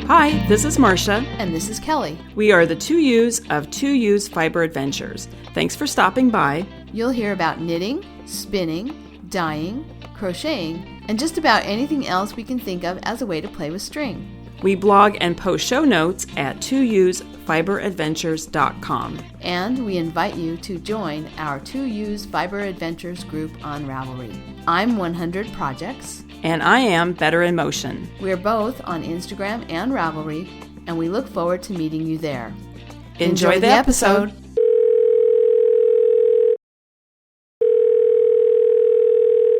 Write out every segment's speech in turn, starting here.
Hi, this is Marsha. And this is Kelly. We are the 2U's of 2U's Fiber Adventures. Thanks for stopping by. You'll hear about knitting, spinning, dyeing, crocheting, and just about anything else we can think of as a way to play with string. We blog and post show notes at 2usfiberadventures.com. And we invite you to join our 2U's Fiber Adventures group on Ravelry. I'm 100 Projects. And I am Better in Motion. We're both on Instagram and Ravelry, and we look forward to meeting you there. Enjoy the episode.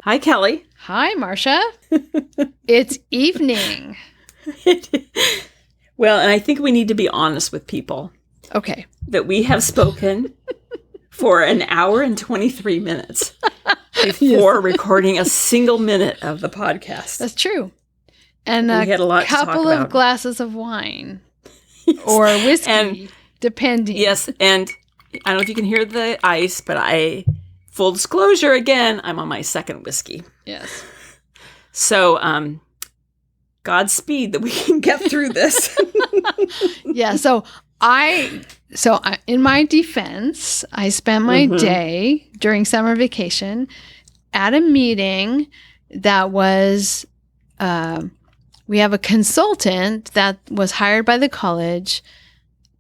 Hi, Kelly. Hi, Marsha. It's evening. Well, and I think we need to be honest with people. Okay. That we have spoken for an hour and 23 minutes before recording a single minute of the podcast. That's true. And we had a lot couple to talk of about. Glasses of wine or whiskey, depending. Yes, and I don't know if you can hear the ice, but full disclosure again, I'm on my second whiskey. Yes. So, Godspeed that we can get through this. Yeah, so in my defense, I spent my day during summer vacation at a meeting that was, we have a consultant that was hired by the college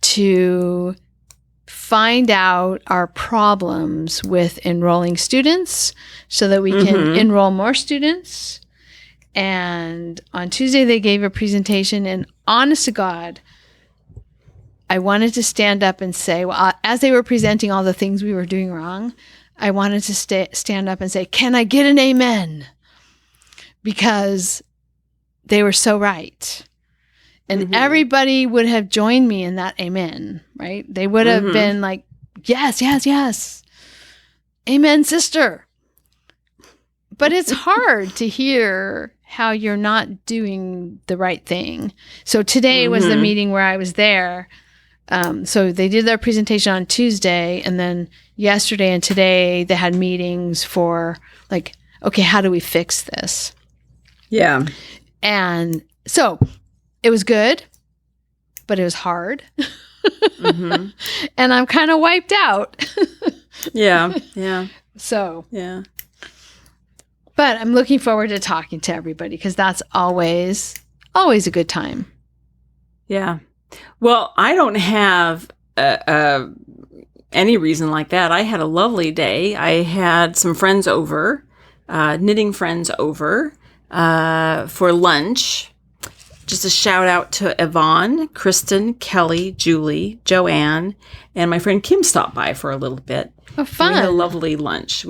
to find out our problems with enrolling students so that we can enroll more students. And on Tuesday, they gave a presentation, and honest to God, I wanted to stand up and say, well, as they were presenting all the things we were doing wrong, I wanted to stand up and say, can I get an amen? Because they were so right. And everybody would have joined me in that amen, right? They would have been like, yes, yes, yes. Amen, sister. But it's hard to hear how you're not doing the right thing. So today was the meeting where I was there. So they did their presentation on Tuesday, and then yesterday and today they had meetings for like, okay, how do we fix this? Yeah. And so it was good, but it was hard. And I'm kind of wiped out. Yeah. Yeah. So. Yeah. But I'm looking forward to talking to everybody because that's always a good time. Yeah. Well, I don't have any reason like that. I had a lovely day. I had some friends over, knitting friends over for lunch. Just a shout out to Yvonne, Kristen, Kelly, Julie, Joanne, and my friend Kim stopped by for a little bit. Oh, fun. We had a lovely lunch.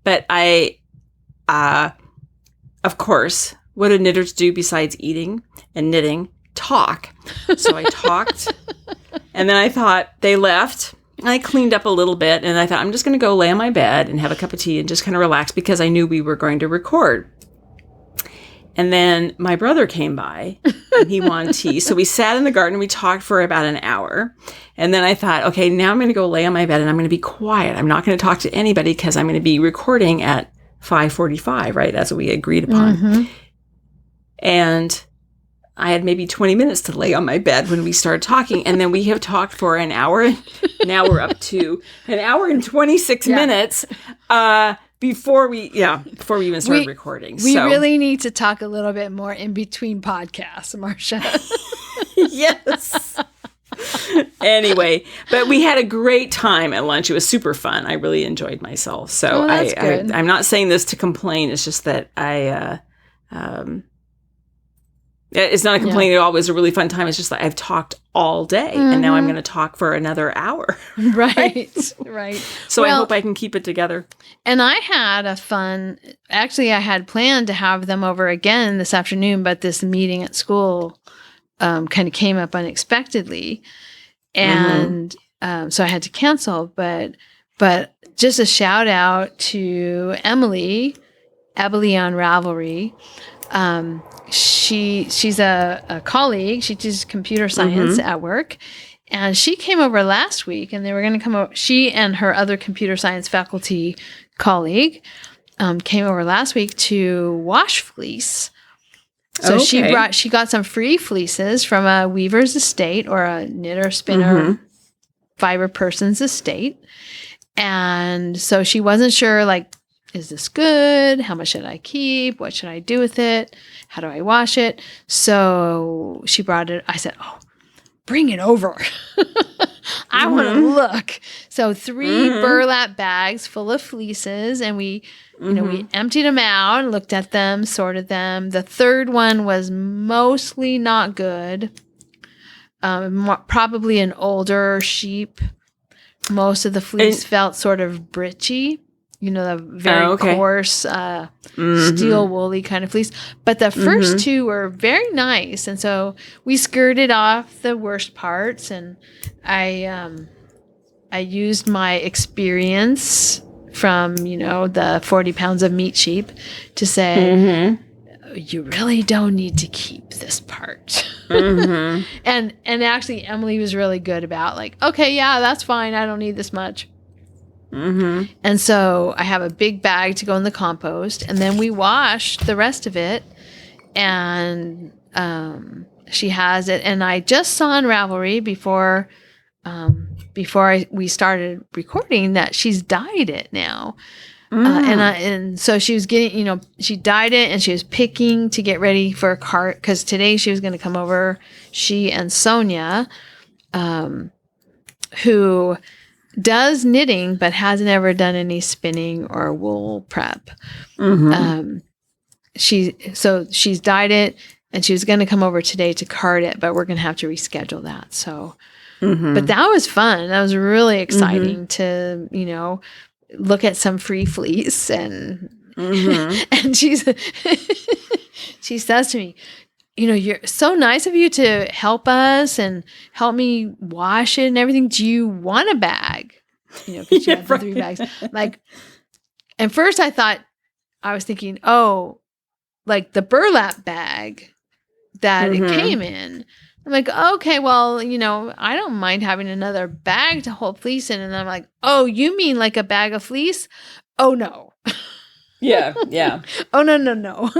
But of course, what do knitters do besides eating and knitting? Talk. So I talked, and then I thought they left. And I cleaned up a little bit, and I thought I'm just going to go lay on my bed and have a cup of tea and just kind of relax because I knew we were going to record. And then my brother came by, and he wanted tea. So we sat in the garden, and we talked for about an hour. And then I thought, okay, now I'm going to go lay on my bed, and I'm going to be quiet. I'm not going to talk to anybody because I'm going to be recording at 5:45, right? That's what we agreed upon. And I had maybe 20 minutes to lay on my bed when we started talking. And then we have talked for an hour. Now we're up to an hour and 26 minutes before we even started recording. We really need to talk a little bit more in between podcasts, Marsha. Yes. Anyway, but we had a great time at lunch. It was super fun. I really enjoyed myself. So I'm not saying this to complain. It's just that it's not a complaint at all. It was a really fun time. It's just that I've talked all day, and now I'm going to talk for another hour. Right. So I hope I can keep it together. And I had actually I had planned to have them over again this afternoon, but this meeting at school kind of came up unexpectedly. And so I had to cancel. But just a shout out to Emily on Ravelry. She's a colleague. She teaches computer science at work. And she came over last week, and they were going to come over. She and her other computer science faculty colleague came over last week to wash fleece. So she got some free fleeces from a weaver's estate or a knitter spinner fiber person's estate. And so she wasn't sure, like, is this good? How much should I keep? What should I do with it? How do I wash it? So she brought it. I said, oh, bring it over. I want to look. So 3 burlap bags full of fleeces, and we emptied them out and looked at them, sorted them. The third one was mostly not good. Probably an older sheep. Most of the fleece felt sort of britchy. The very coarse, steel woolly kind of fleece. But the first 2 were very nice. And so we skirted off the worst parts. And I used my experience from, the 40 pounds of meat sheep to say, you really don't need to keep this part. And actually, Emily was really good about like, okay, yeah, that's fine. I don't need this much. And so I have a big bag to go in the compost, and then we wash the rest of it, and she has it. And I just saw in Ravelry before we started recording that she's dyed it now. And so she was getting, she dyed it, and she was picking to get ready for a cart, because today she was going to come over, she and Sonia, who does knitting but hasn't ever done any spinning or wool prep. She's dyed it, and she was going to come over today to cart it, but we're going to have to reschedule that. So, but that was fun. That was really exciting to, look at some free fleece, and and she says to me, you're so nice of you to help us and help me wash it and everything. Do you want a bag? Because she had the 3 bags. Like, and first I was thinking, oh, like the burlap bag that it came in. I'm like, okay, well, I don't mind having another bag to hold fleece in. And I'm like, oh, you mean like a bag of fleece? Oh, no. Yeah. Oh, no.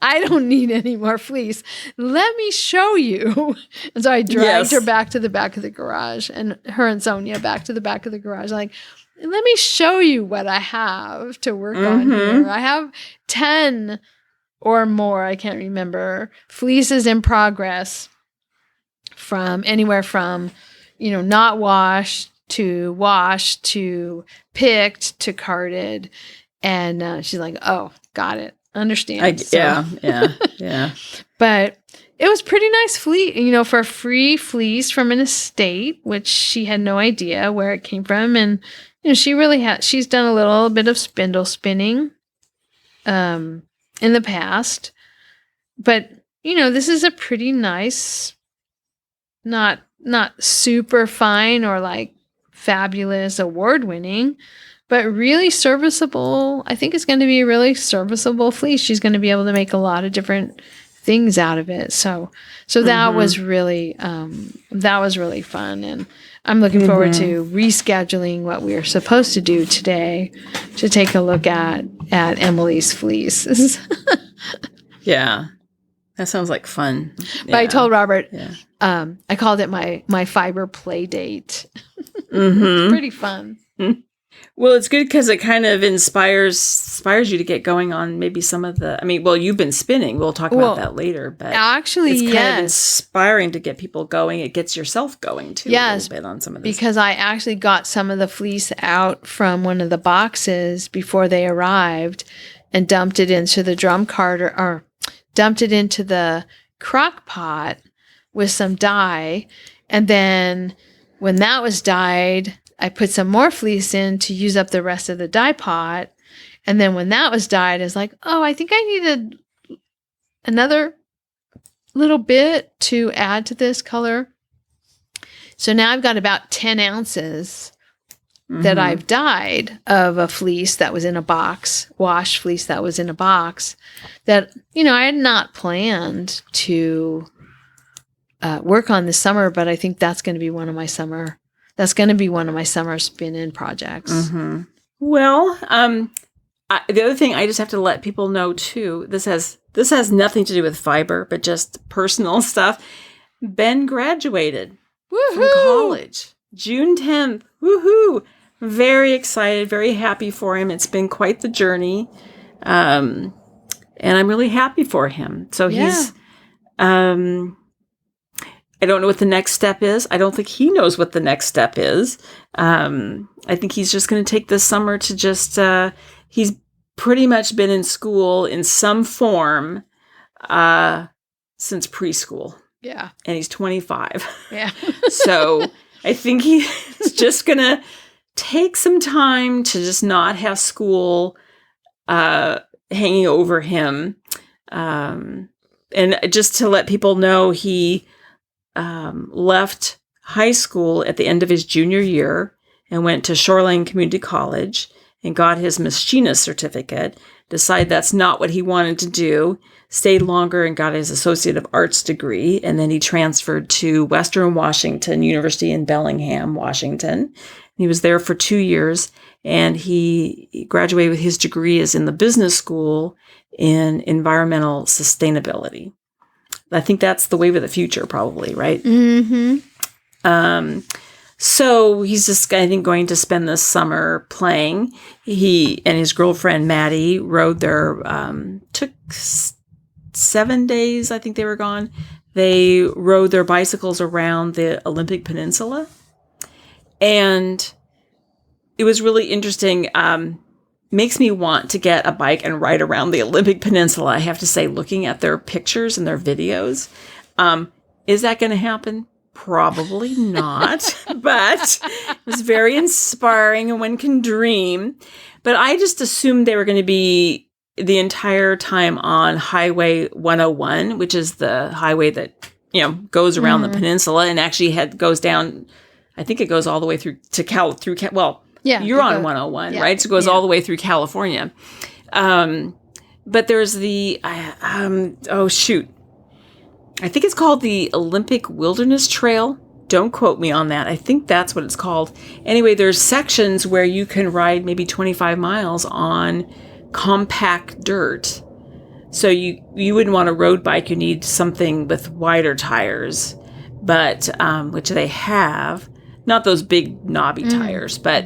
I don't need any more fleece. Let me show you. And so I dragged her back to the back of the garage, and her and Sonia back to the back of the garage. I'm like, let me show you what I have to work on here. I have 10 or more, I can't remember, fleeces in progress from anywhere from, not washed to picked to carded. And she's like, oh, got it. Understand. Yeah. But it was pretty nice fleece, for a free fleece from an estate, which she had no idea where it came from. And, she's done a little bit of spindle spinning in the past. But, this is a pretty nice, not super fine or like fabulous award-winning, but really serviceable. I think it's going to be a really serviceable fleece. She's going to be able to make a lot of different things out of it. So that was really fun. And I'm looking forward to rescheduling what we are supposed to do today to take a look at Emily's fleece. Yeah. That sounds like fun. But I told Robert, I called it my fiber play date. It's pretty fun. Well, it's good because it kind of inspires you to get going on maybe some of the, you've been spinning. We'll talk about that later, but actually, it's kind of inspiring to get people going. It gets yourself going too, a little bit on some of this. Because I actually got some of the fleece out from one of the boxes before they arrived and dumped it into the drum cart or dumped it into the crock pot with some dye. And then when that was dyed, I put some more fleece in to use up the rest of the dye pot. And then when that was dyed, I was like, oh, I think I needed another little bit to add to this color. So now I've got about 10 ounces that I've dyed of a fleece that was in a box, washed fleece that was in a box that, I had not planned to work on this summer, but I think that's going to be one of my summer spin-in projects. Well, the other thing I just have to let people know too, this has this has nothing to do with fiber, but just personal stuff. Ben graduated from college, June 10th. Woohoo! Very excited, very happy for him. It's been quite the journey. And I'm really happy for him. So he's, I don't know what the next step is. I don't think he knows what the next step is. I think he's just going to take this summer to just, he's pretty much been in school in some form since preschool. Yeah. And he's 25. Yeah. So I think he's just going to take some time to just not have school hanging over him. And just to let people know, he left high school at the end of his junior year and went to Shoreline Community College and got his machinist certificate, decided that's not what he wanted to do, stayed longer and got his Associate of Arts degree, and then he transferred to Western Washington University in Bellingham, Washington. He was there for 2 years, and he graduated with his degree as in the business school in environmental sustainability. I think that's the wave of the future, probably, right? Mm-hmm. So he's just, I think, going to spend this summer playing. He and his girlfriend, Maddie, rode their, took 7 days, I think they were gone. They rode their bicycles around the Olympic Peninsula. And it was really interesting. Makes me want to get a bike and ride around the Olympic Peninsula. I have to say, looking at their pictures and their videos, is that going to happen? Probably not, but it was very inspiring, and one can dream. But I just assumed they were going to be the entire time on Highway 101, which is the highway that, goes around the peninsula and actually goes down. I think it goes all the way through to you're on 101, right? So it goes all the way through California. But there's the, I think it's called the Olympic Wilderness Trail. Don't quote me on that. I think that's what it's called. Anyway, there's sections where you can ride maybe 25 miles on compact dirt. So you wouldn't want a road bike. You need something with wider tires, but which they have. Not those big knobby tires, but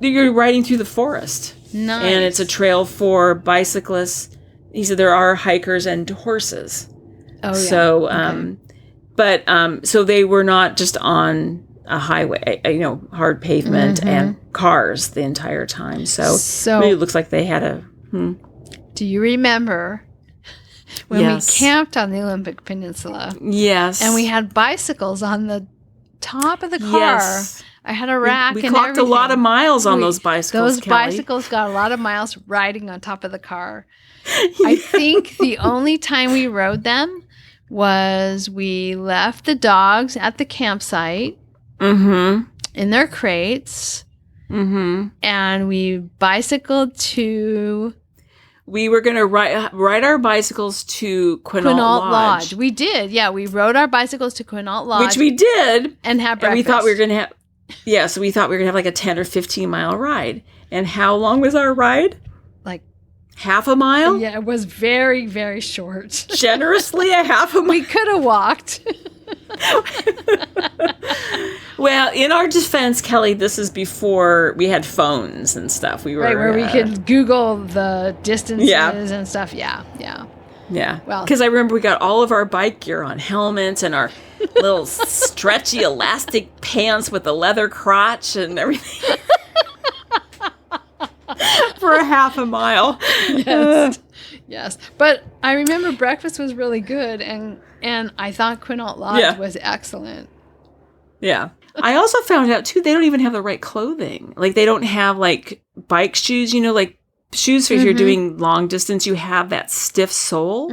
you're riding through the forest. Nice. And it's a trail for bicyclists. He said there are hikers and horses. Oh, yeah. So, so they were not just on a highway, hard pavement and cars the entire time. So maybe it looks like they had a... Do you remember when we camped on the Olympic Peninsula? Yes. And we had bicycles on the top of the car. Yes. I had a rack we and clocked everything. A lot of miles on those bicycles, Kelly. Bicycles got a lot of miles riding on top of the car. I think the only time we rode them was we left the dogs at the campsite in their crates, and we bicycled to... We were going to ride our bicycles to Quinault Lodge. We did, yeah. We rode our bicycles to Quinault Lodge. Which we did. And had breakfast. And we thought we were going to have... Yeah, so we thought we were going to have like a 10 or 15 mile ride. And how long was our ride? Like... half a mile? Yeah, it was very, very short. Generously a half a mile. We could have walked. Well, in our defense, Kelly, this is before we had phones and stuff. We were right, where we could Google the distances and stuff. Yeah. Well, because I remember we got all of our bike gear on, helmets and our little stretchy elastic pants with the leather crotch and everything. For a half a mile. Yes. But I remember breakfast was really good, and I thought Quinault Lodge was excellent. Yeah. I also found out, too, they don't even have the right clothing. Like, they don't have, like, bike shoes, like shoes for if you're doing long distance, you have that stiff sole.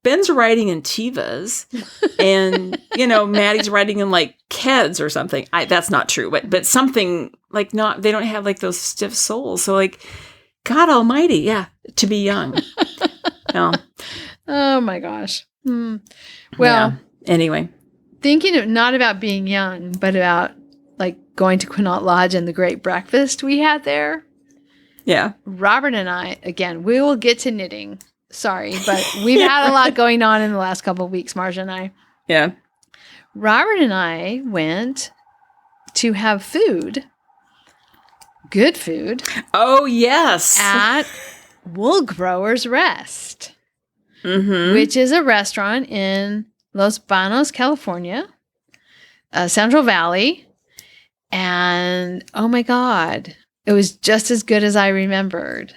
Ben's riding in Tevas, and, Maddie's riding in, like, Keds or something. That's not true, but something, like, they don't have, like, those stiff soles. So, like, God almighty, to be young. Oh, my gosh. Well, anyway. Thinking not about being young, but about, like, going to Quinault Lodge and the great breakfast we had there. Yeah. Robert and I, again, we will get to knitting sorry, but we've had a lot going on in the last couple of weeks, Marsha and I. Yeah. Robert and I went to have food, good food. Oh, yes. At Wool Growers Rest, which is a restaurant in Los Banos, California, Central Valley. And oh my God, it was just as good as I remembered.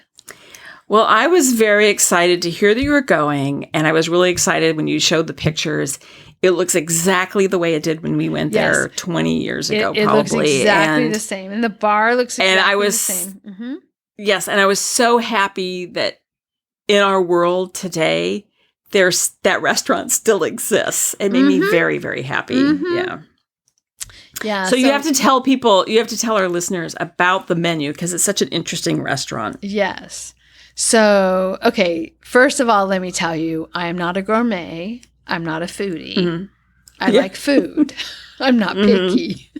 Well, I was very excited to hear that you were going, and I was really excited when you showed the pictures. It looks exactly the way it did when we went there 20 years ago, it probably. Looks exactly the same. And the bar looks exactly the same. Yes, and I was so happy that in our world today, that restaurant still exists. It made me very, very happy. Yeah. Yeah. So you have to tell people, you have to tell our listeners about the menu because it's such an interesting restaurant. Yes. So, okay, first of all, let me tell you, I am not a gourmet. I'm not a foodie. I like food. I'm not picky.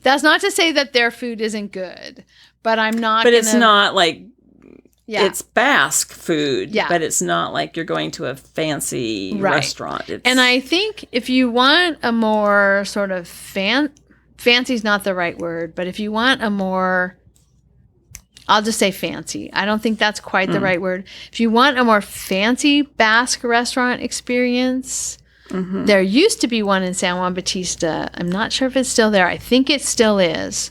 That's not to say that their food isn't good, but I'm not. But it's not like, it's Basque food, but it's not like you're going to a fancy restaurant. And I think if you want a more sort of fancy is not the right word, but if you want a more, I'll just say fancy. I don't think that's quite the right word. If you want a more fancy Basque restaurant experience, there used to be one in San Juan Bautista. I'm not sure if it's still there. I think it still is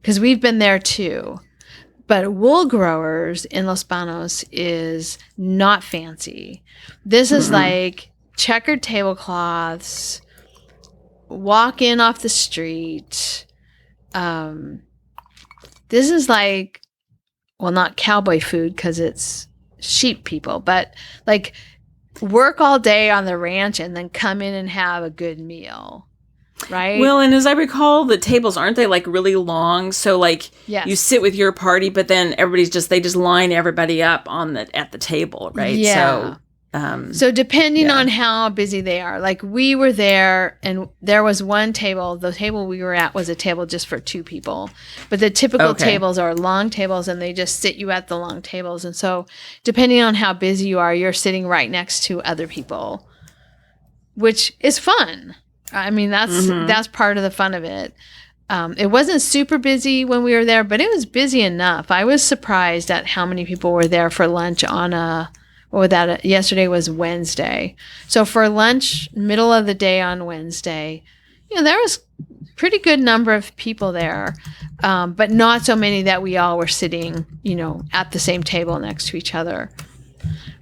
because we've been there too. But Wool Growers in Los Banos is not fancy. This is like checkered tablecloths, walk in off the street. This is like, well, not cowboy food because it's sheep people, but like work all day on the ranch and then come in and have a good meal, right? Well, and as I recall, the tables, aren't they like really long? So like you sit with your party, but then they just line everybody up at the table, right? Yeah. So depending on how busy they are, like we were there and there was one table, the table we were at was a table just for two people, but the typical tables are long tables and they just sit you at the long tables. And so depending on how busy you are, you're sitting right next to other people, which is fun. I mean, that's part of the fun of it. It wasn't super busy when we were there, but it was busy enough. I was surprised at how many people were there for lunch yesterday was Wednesday. So for lunch, middle of the day on Wednesday, there was a pretty good number of people there, but not so many that we all were sitting, at the same table next to each other.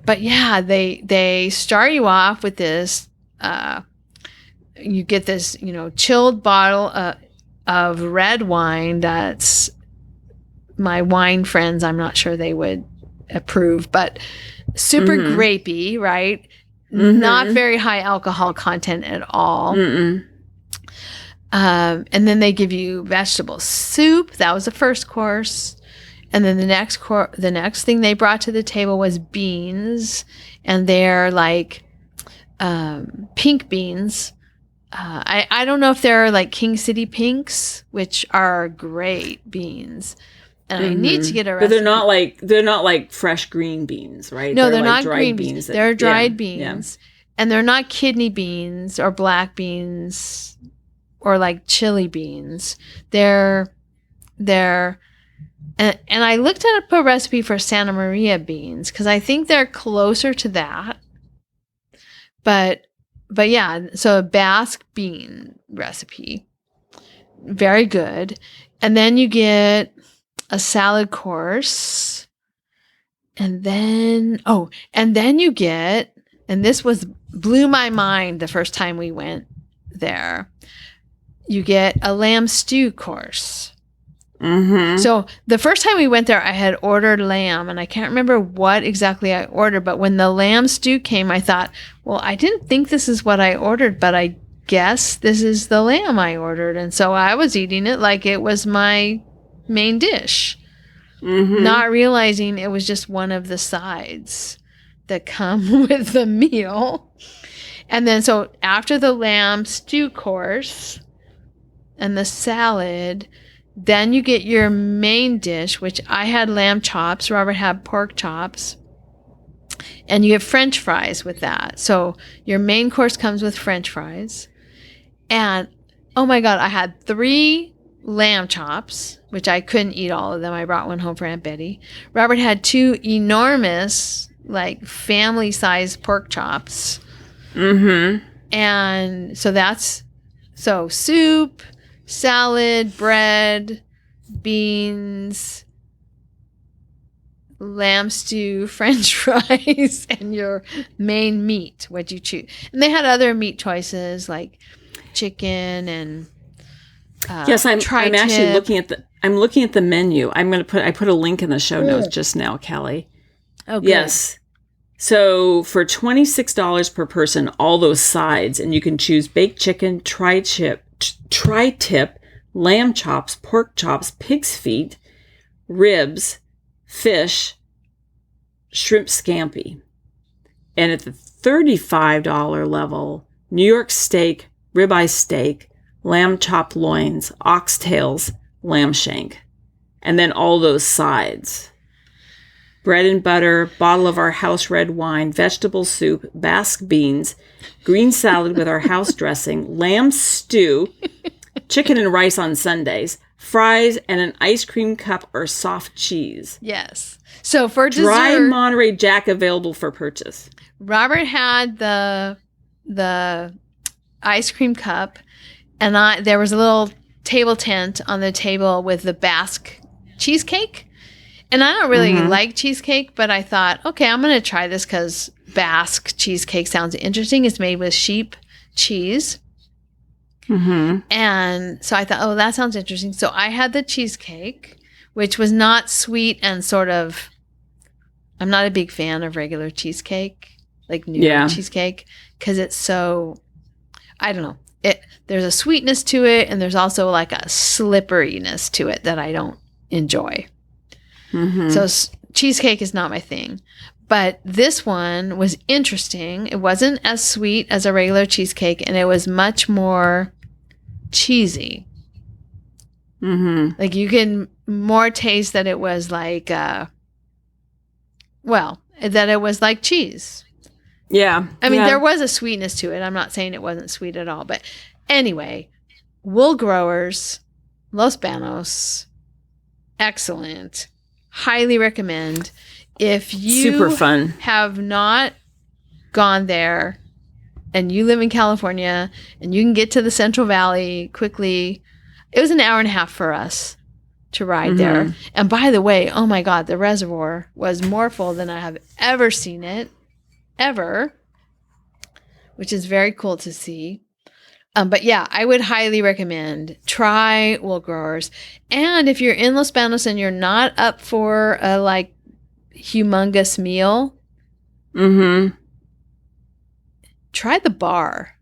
But yeah, they start you off with this, you get this, chilled bottle of red wine that's my wine friends, I'm not sure they would approve, but super grapey, right? Not very high alcohol content at all. And then they give you vegetable soup. That was the first course. And then the next thing they brought to the table was beans, and they're like pink beans. I don't know if they're like King City pinks, which are great beans. And I need to get a recipe. But they're not like fresh green beans, right? No, they're like not green beans. They're dried beans. And they're not kidney beans or black beans or like chili beans. They're and I looked up a recipe for Santa Maria beans because I think they're closer to that. But yeah, so a Basque bean recipe. Very good. And then you get a salad course, and then you get, and this blew my mind the first time we went there, you get a lamb stew course. So the first time we went there, I had ordered lamb, and I can't remember what exactly I ordered, but when the lamb stew came, I thought, well, I didn't think this is what I ordered, but I guess this is the lamb I ordered. And so I was eating it like it was my main dish, not realizing it was just one of the sides that come with the meal. And then so after the lamb stew course and the salad, then you get your main dish, which I had lamb chops, Robert had pork chops, And you have French fries with that. So your main course comes with French fries. And oh my God, I had 3 lamb chops, which I couldn't eat all of them. I brought one home for Aunt Betty. Robert had 2 enormous, like family-sized pork chops. Mm-hmm. And so soup, salad, bread, beans, lamb stew, French fries, and your main meat, what you choose. And they had other meat choices like chicken and yes, I'm actually looking at the menu. I put a link in the show notes just now, Kelly. Oh, good. Yes. So for $26 per person, all those sides, and you can choose baked chicken, tri-tip, lamb chops, pork chops, pig's feet, ribs, fish, shrimp scampi. And at the $35 level, New York steak, ribeye steak, lamb chop loins, oxtails, lamb shank. And then all those sides. Bread and butter, bottle of our house red wine, vegetable soup, Basque beans, green salad with our house dressing, lamb stew, chicken and rice on Sundays, fries, and an ice cream cup or soft cheese. Yes. So for dessert, dry Monterey Jack available for purchase. Robert had the ice cream cup, and there was a little table tent on the table with the Basque cheesecake. And I don't really like cheesecake, but I thought, okay, I'm going to try this because Basque cheesecake sounds interesting. It's made with sheep cheese. Mm-hmm. And so I thought, oh, that sounds interesting. So I had the cheesecake, which was not sweet and sort of, I'm not a big fan of regular cheesecake, like New York cheesecake, because it's so, I don't know. There's a sweetness to it, and there's also like a slipperiness to it that I don't enjoy. Mm-hmm. So cheesecake is not my thing. But this one was interesting. It wasn't as sweet as a regular cheesecake, and it was much more cheesy. Mm-hmm. Like you can more taste that it was like, that it was like cheese. Yeah. I mean, there was a sweetness to it. I'm not saying it wasn't sweet at all. But anyway, wool growers, Los Banos, excellent. Highly recommend. If you super fun. Have not gone there and you live in California and you can get to the Central Valley quickly, it was an hour and a half for us to ride there. And by the way, oh my God, the reservoir was more full than I have ever seen it, ever, which is very cool to see. But yeah, I would highly recommend try wool growers. And if you're in Los Banos and you're not up for a like humongous meal, try the bar.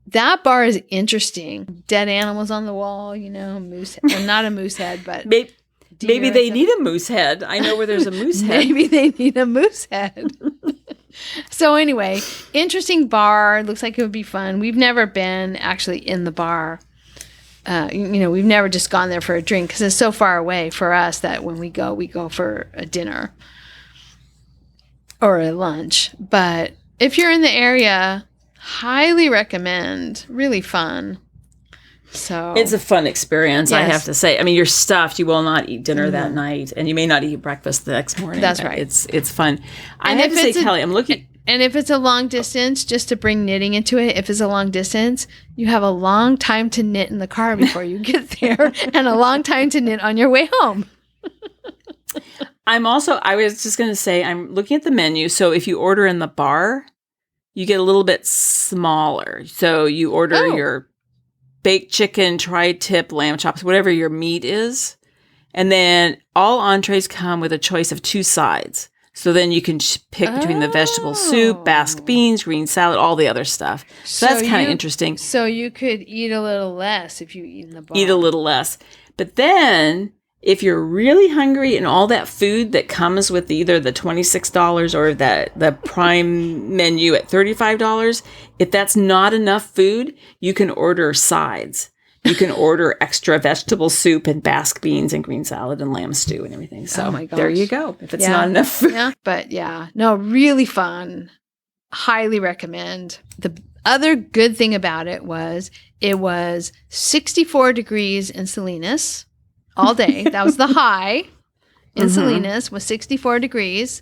That bar is interesting. Dead animals on the wall, moose. Well, not a moose head, but maybe they need a moose head. I know where there's a moose head. Maybe they need a moose head. So anyway, interesting bar. Looks like it would be fun. We've never been actually in the bar. We've never just gone there for a drink because it's so far away for us that when we go for a dinner or a lunch. But if you're in the area, highly recommend. Really fun. So it's a fun experience, yes. I have to say. I mean, you're stuffed. You will not eat dinner that night, and you may not eat breakfast the next morning. That's right. It's fun. I have to say, Kelly, I'm looking. And if it's a long distance, just to bring knitting into it, if it's a long distance, you have a long time to knit in the car before you get there, and a long time to knit on your way home. I was just going to say, I'm looking at the menu. So if you order in the bar, you get a little bit smaller. So you order your baked chicken, tri-tip, lamb chops, whatever your meat is. And then all entrees come with a choice of 2 sides. So then you can pick between the vegetable soup, Basque beans, green salad, all the other stuff. So that's kind of interesting. So you could eat a little less if you eat in the bar. Eat a little less. But then if you're really hungry and all that food that comes with either the $26 or the prime menu at $35, if that's not enough food, you can order sides. You can order extra vegetable soup and Basque beans and green salad and lamb stew and everything. So Oh my gosh. there you go. If it's not enough food. Yeah. But yeah, no, really fun. Highly recommend. The other good thing about it was 64 degrees in Salinas all day. That was the high in Salinas was 64 degrees.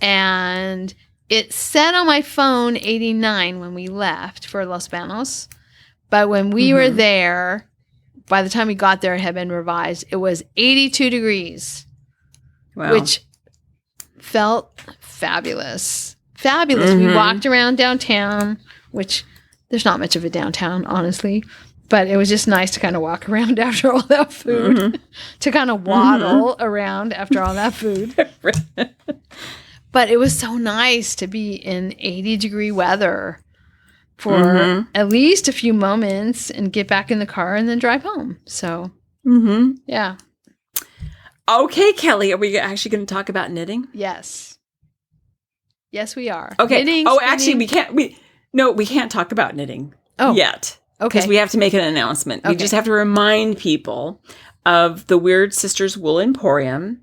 And it said on my phone 89 when we left for Los Banos. But when we were there, by the time we got there, it had been revised. It was 82 degrees, which felt fabulous. Fabulous. We walked around downtown, which there's not much of a downtown, honestly. But it was just nice to kind of walk around after all that food, to kind of waddle around after all that food. But it was so nice to be in 80-degree weather for at least a few moments and get back in the car and then drive home. So, yeah. Okay, Kelly, are we actually going to talk about knitting? Yes. Yes, we are. Okay. Knitting, actually, we can't. We can't talk about knitting yet. Okay. Because we have to make an announcement. We just have to remind people of the Weird Sisters Wool Emporium.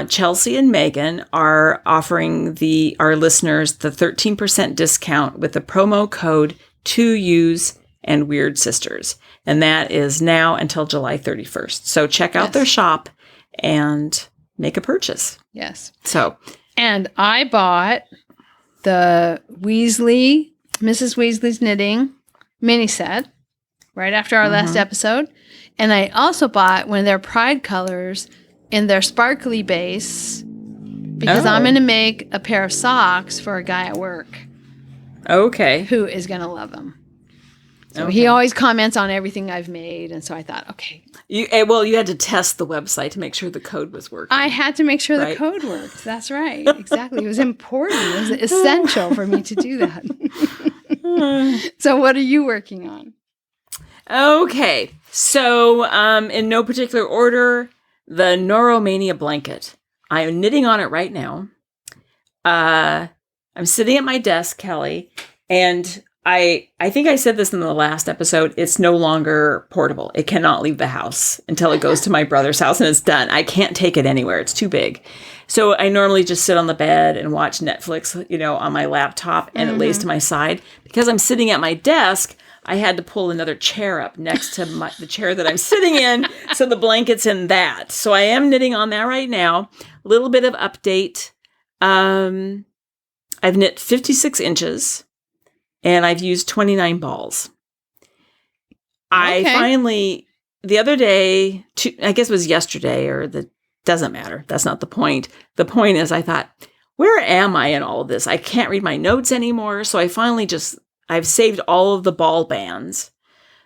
Chelsea and Megan are offering our listeners the 13% discount with the promo code 2Us and Weird Sisters. And that is now until July 31st. So check out their shop and make a purchase. Yes. And I bought the Mrs. Weasley's Knitting mini set right after our last episode. And I also bought one of their Pride colors in their sparkly base because I'm going to make a pair of socks for a guy at work. Okay. Who is going to love them. So he always comments on everything I've made. And so I thought, okay. You had to test the website to make sure the code was working. I had to make sure the code worked. That's right. Exactly. It was important. It was essential for me to do that. So what are you working on? Okay. So in no particular order, the Noromania blanket. I am knitting on it right now. I'm sitting at my desk, Kelly, and I think I said this in the last episode. It's no longer portable. It cannot leave the house until it goes to my brother's house and it's done. I can't take it anywhere. It's too big. So I normally just sit on the bed and watch Netflix, on my laptop, and it lays to my side. Because I'm sitting at my desk, I had to pull another chair up next to the chair that I'm sitting in, so the blanket's in that. So I am knitting on that right now. A little bit of update. I've knit 56 inches, and I've used 29 balls. I finally, the other day, I guess it was yesterday, doesn't matter. That's not the point. The point is I thought, where am I in all of this? I can't read my notes anymore. So I finally I've saved all of the ball bands.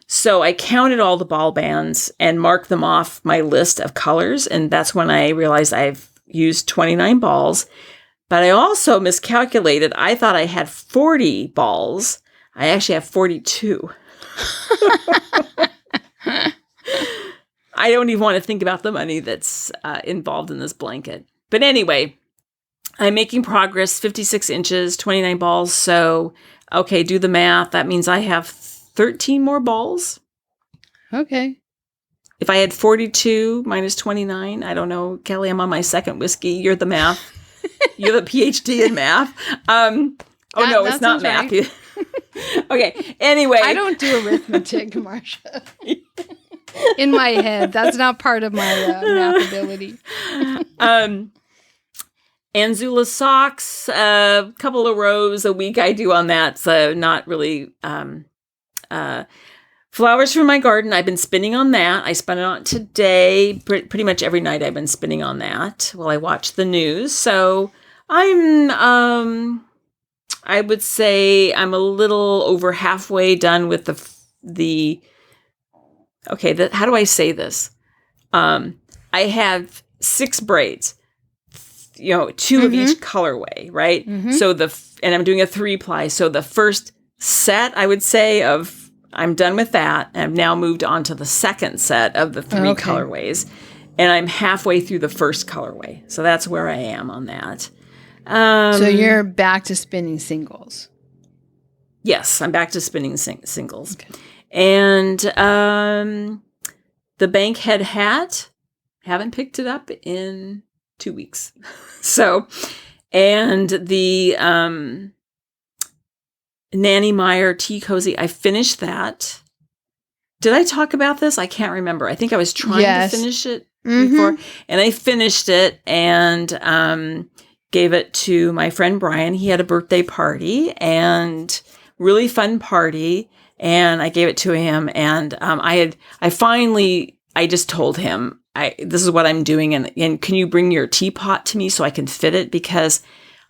So I counted all the ball bands and marked them off my list of colors. And that's when I realized I've used 29 balls. But I also miscalculated. I thought I had 40 balls. I actually have 42. I don't even want to think about the money that's involved in this blanket. But anyway, I'm making progress, 56 inches, 29 balls. So, okay, do the math. That means I have 13 more balls. Okay. If I had 42 minus 29, I don't know. Kelly, I'm on my second whiskey. You're the math. You're the PhD in math. No, it's not math. Right. Okay, anyway. I don't do arithmetic, Marsha. In my head. That's not part of my math ability. Anzula Socks, a couple of rows a week I do on that. So not really flowers from my garden. I've been spinning on that. I spun it on today. Pretty much every night I've been spinning on that while I watch the news. So I'm, I would say I'm a little over halfway done with how do I say this? I have 6 braids, 2 of each colorway, right? So and I'm doing a 3-ply. So the first set, I would say, I'm done with that. And I've now moved on to the second set of the 3 colorways. And I'm halfway through the first colorway. So that's where I am on that. So you're back to spinning singles. Yes, I'm back to spinning singles. Okay. And the Bankhead Hat, haven't picked it up in 2 weeks. So, and the Nanny Meyer Tea Cozy, I finished that. Did I talk about this? I can't remember. I think I was trying to finish it before. And I finished it and gave it to my friend Brian. He had a birthday party and really fun party. And I gave it to him. And I just told him, this is what I'm doing. And can you bring your teapot to me so I can fit it? Because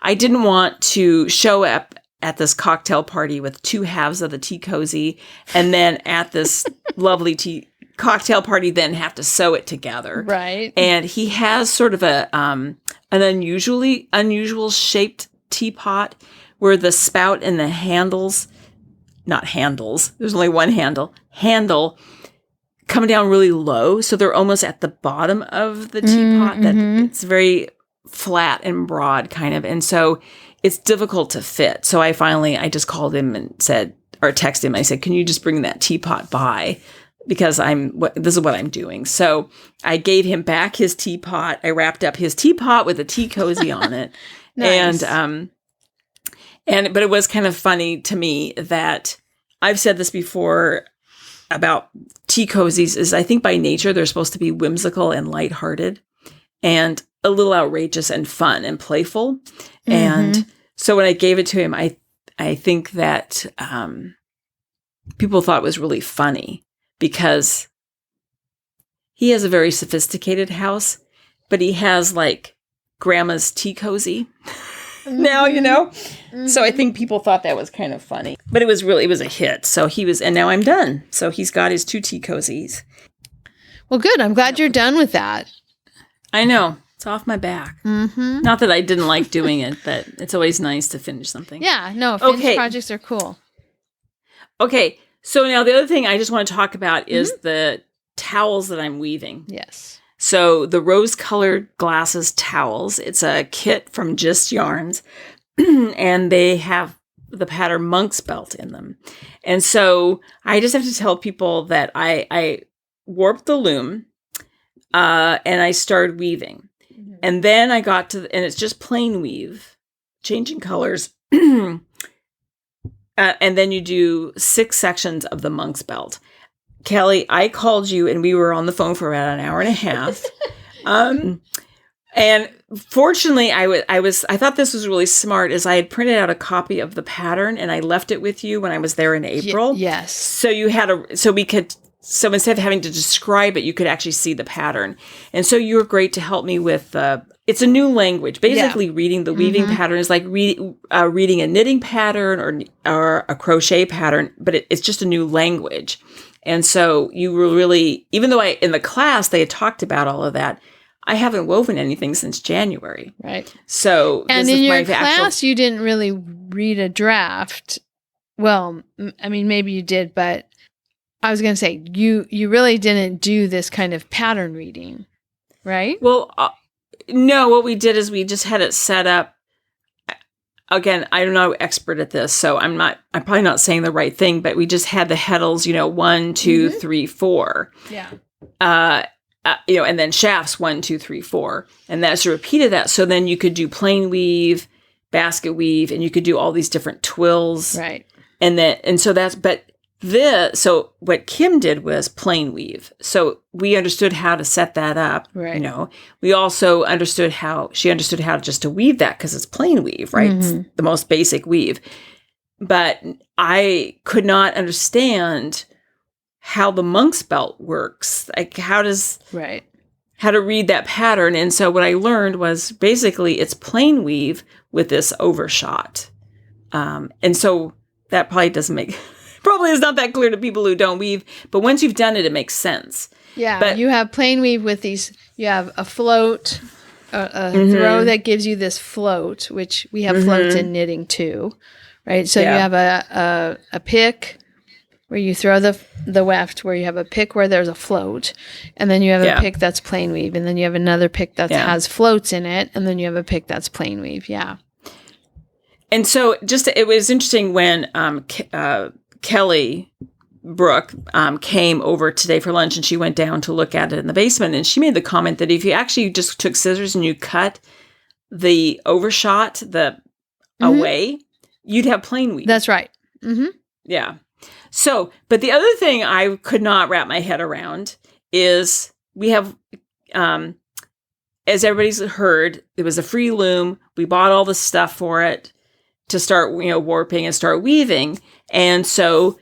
I didn't want to show up at this cocktail party with 2 halves of the tea cozy, and then at this lovely tea cocktail party, then have to sew it together. Right. And he has sort of an unusual shaped teapot where the spout and the there's only one handle come down really low. So they're almost at the bottom of the teapot. That it's very flat and broad kind of. And so it's difficult to fit. So I just called him and said, or texted him. I said, can you just bring that teapot by? Because this is what I'm doing. So I gave him back his teapot. I wrapped up his teapot with a tea cozy on it. Nice. But it was kind of funny to me that I've said this before about tea cozies is I think by nature, they're supposed to be whimsical and lighthearted and a little outrageous and fun and playful. And so when I gave it to him, I think that people thought it was really funny because he has a very sophisticated house, but he has like grandma's tea cozy now, So I think people thought that was kind of funny, but it was a hit. So and now I'm done. So he's got his 2 tea cozies. Well, good. I'm glad you're done with that. I know. It's off my back. Not that I didn't like doing it, but it's always nice to finish something. Yeah, no, finished projects are cool. Okay, so now the other thing I just want to talk about is the towels that I'm weaving. Yes. So the rose-colored glasses towels, it's a kit from Just Yarns, and they have the pattern Monk's Belt in them. And so I just have to tell people that I warped the loom, and I started weaving. And then I got and it's just plain weave, changing colors. And then you do 6 sections of the Monk's Belt. Kelly, I called you and we were on the phone for about an hour and a half. And fortunately, I thought this was really smart is I had printed out a copy of the pattern and I left it with you when I was there in April. Yes. So so instead of having to describe it, you could actually see the pattern. And so you were great to help me with, it's a new language. Basically, reading the weaving pattern is like reading a knitting pattern or a crochet pattern, but it's just a new language. And so you were really, even though in the class, they had talked about all of that, I haven't woven anything since January. Right. So, and in your class, you didn't really read a draft. Well, I mean, maybe you did, but I was going to say, you really didn't do this kind of pattern reading, right? Well, no, what we did is we just had it set up. Again, I'm not expert at this, so I'm probably not saying the right thing, but we just had the heddles, 1, 2, 3, 4. Yeah. And then shafts 1, 2, 3, 4. And that's repeated that. So then you could do plain weave, basket weave, and you could do all these different twills. Right. So what Kim did was plain weave. So we understood how to set that up. Right. We also understood how just to weave that because it's plain weave, right? It's the most basic weave. But I could not understand how the Monk's Belt works. Like how to read that pattern. And so what I learned was basically it's plain weave with this overshot. And so that probably is not that clear to people who don't weave, but once you've done it, it makes sense. Yeah, but you have plain weave with these, you have a float, a throw that gives you this float, which we have floats in knitting too, right? So you have a pick where you throw the weft, where you have a pick where there's a float, and then you have a pick that's plain weave, and then you have another pick that has floats in it, and then you have a pick that's plain weave, And so it was interesting when Kelly Brooke, came over today for lunch, and she went down to look at it in the basement, and she made the comment that if you actually just took scissors and you cut the overshot away, you'd have plain weave. That's right. Yeah. So, but the other thing I could not wrap my head around is we have, as everybody's heard, it was a free loom. We bought all the stuff for it to start, warping and start weaving. And so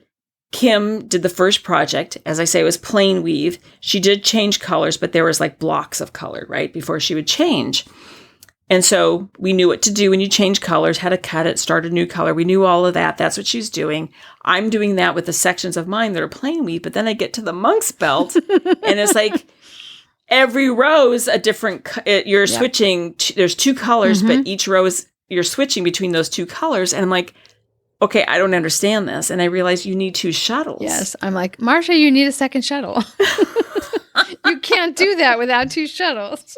Kim did the first project. As I say, it was plain weave. She did change colors, but there was like blocks of color, right, before she would change. And so we knew what to do when you change colors, how to cut it, start a new color. We knew all of that. That's what she's doing. I'm doing that with the sections of mine that are plain weave, but then I get to the monk's belt and it's like every row is a different, you're switching, there's 2 colors, but each row is, you're switching between those 2 colors. And I'm like, okay, I don't understand this. And I realized you need 2 shuttles. Yes. I'm like, Marsha, you need a second shuttle. You can't do that without 2 shuttles.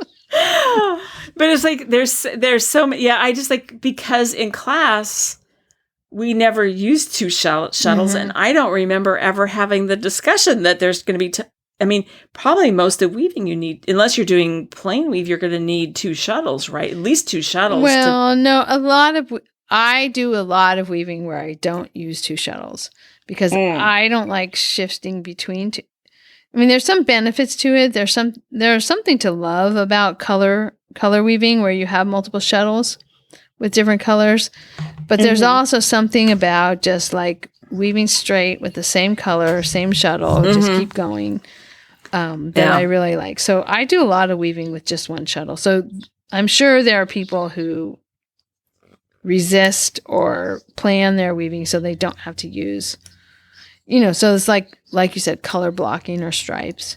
But it's like there's so many. Yeah, I just like, because in class we never used 2 shuttles, and I don't remember ever having the discussion that there's going to be. I mean, probably most of weaving you need, unless you're doing plain weave, you're going to need 2 shuttles, right? At least 2 shuttles. Well, no, I do a lot of weaving where I don't use 2 shuttles because I don't like shifting between 2. I mean, there's some benefits to it. There's something to love about color weaving where you have multiple shuttles with different colors. But there's also something about just like weaving straight with the same color, same shuttle, just keep going, that I really like. So I do a lot of weaving with just 1 shuttle. So I'm sure there are people who resist or plan their weaving so they don't have to use, so it's like you said, color blocking or stripes.